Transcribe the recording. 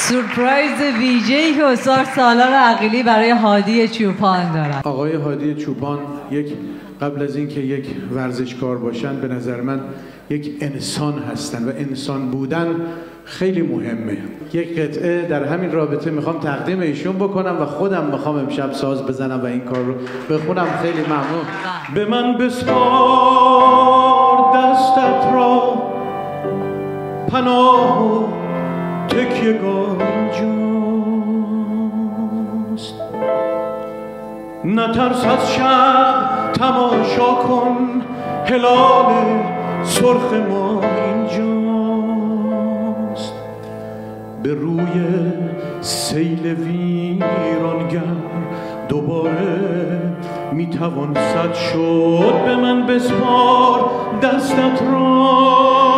سورپرایز ویژه‌ای که استاد سالار عقیلی برای هادی چوپان دارن. آقای هادی چوپان قبل از اینکه یک ورزشکار باشن به نظر من یک انسان هستن و انسان بودن خیلی مهمه. یک قطعه در همین رابطه میخوام تقدیم ایشون بکنم و خودم میخوام امشب ساز بزنم و این کار رو بخونم. خیلی ممنون. به من بسپار دستت را، پناه و تکیه‌گاه اینجاست. نترس از شب، تماشا کن هلال سرخ ما اینجاست. به روی سیل ویرانگر دوباره میتوان صد شد. به من بسپار دستت را،